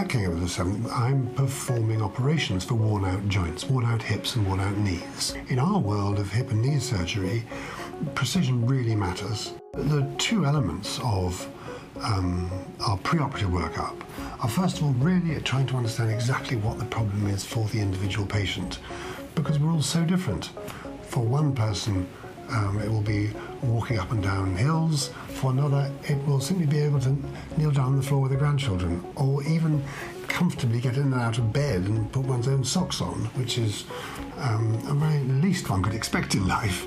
at King Edward VII, I'm performing operations for worn-out joints, worn-out hips and worn-out knees. In our world of hip and knee surgery, precision really matters. The two elements of our preoperative workup are, first of all, really trying to understand exactly what the problem is for the individual patient, because we're all so different. For one person, it will be walking up and down hills. For another, it will simply be able to kneel down on the floor with their grandchildren, or even comfortably get in and out of bed and put one's own socks on, which is the very least one could expect in life.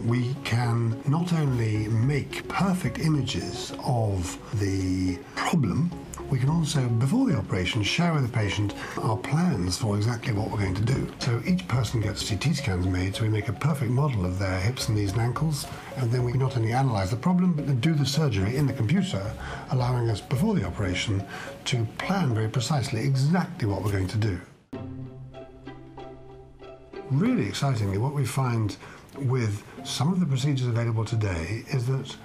We can not only make perfect images of the problem, we can also, before the operation, share with the patient our plans for exactly what we're going to do. So each person gets CT scans made, so we make a perfect model of their hips and knees and ankles, and then we not only analyse the problem, but then do the surgery in the computer, allowing us, before the operation, to plan very precisely exactly what we're going to do. Really excitingly, what we find with some of the procedures available today is that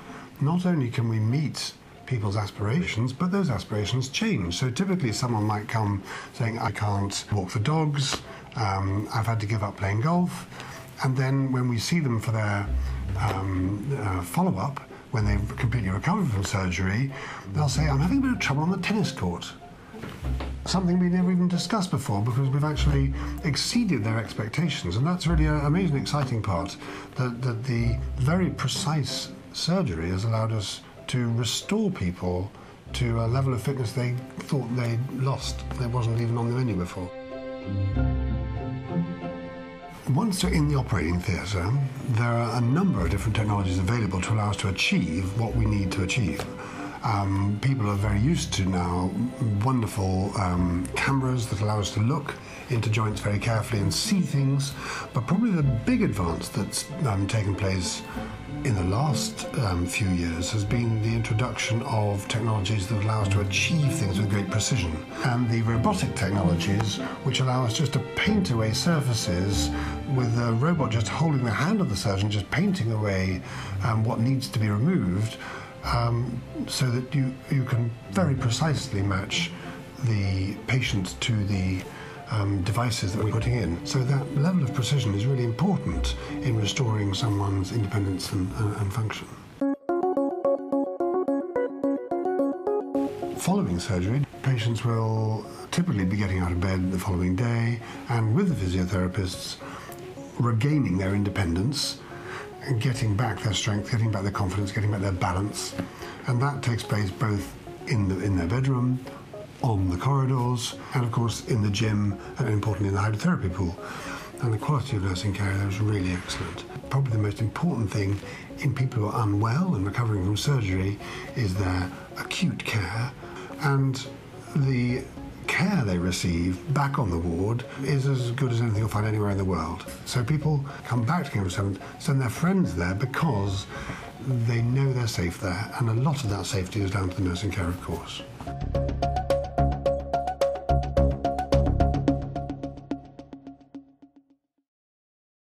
not only can we meet people's aspirations, but those aspirations change. So typically someone might come saying, I can't walk the dogs, I've had to give up playing golf, and then when we see them for their follow-up, when they've completely recovered from surgery, they'll say, I'm having a bit of trouble on the tennis court. Something we never even discussed before, because we've actually exceeded their expectations, and that's really an amazing, exciting part, that the very precise surgery has allowed us to restore people to a level of fitness they thought they'd lost, that wasn't even on the menu before. Once we're in the operating theatre, there are a number of different technologies available to allow us to achieve what we need to achieve. People are very used to now wonderful cameras that allow us to look into joints very carefully and see things, but probably the big advance that's taken place in the last few years has been the introduction of technologies that allow us to achieve things with great precision, and the robotic technologies which allow us just to paint away surfaces with the robot just holding the hand of the surgeon, just painting away what needs to be removed, so that you can very precisely match the patient to the devices that we're putting in. So that level of precision is really important in restoring someone's independence and function. Following surgery, patients will typically be getting out of bed the following day, and with the physiotherapists, regaining their independence, and getting back their strength, getting back their confidence, getting back their balance. And that takes place both in their bedroom, on the corridors, and of course in the gym, and importantly in the hydrotherapy pool. And the quality of nursing care there is really excellent. Probably the most important thing in people who are unwell and recovering from surgery is their acute care, and the care they receive back on the ward is as good as anything you'll find anywhere in the world. So people come back to King Edward VII, send their friends there because they know they're safe there, and a lot of that safety is down to the nursing care, of course.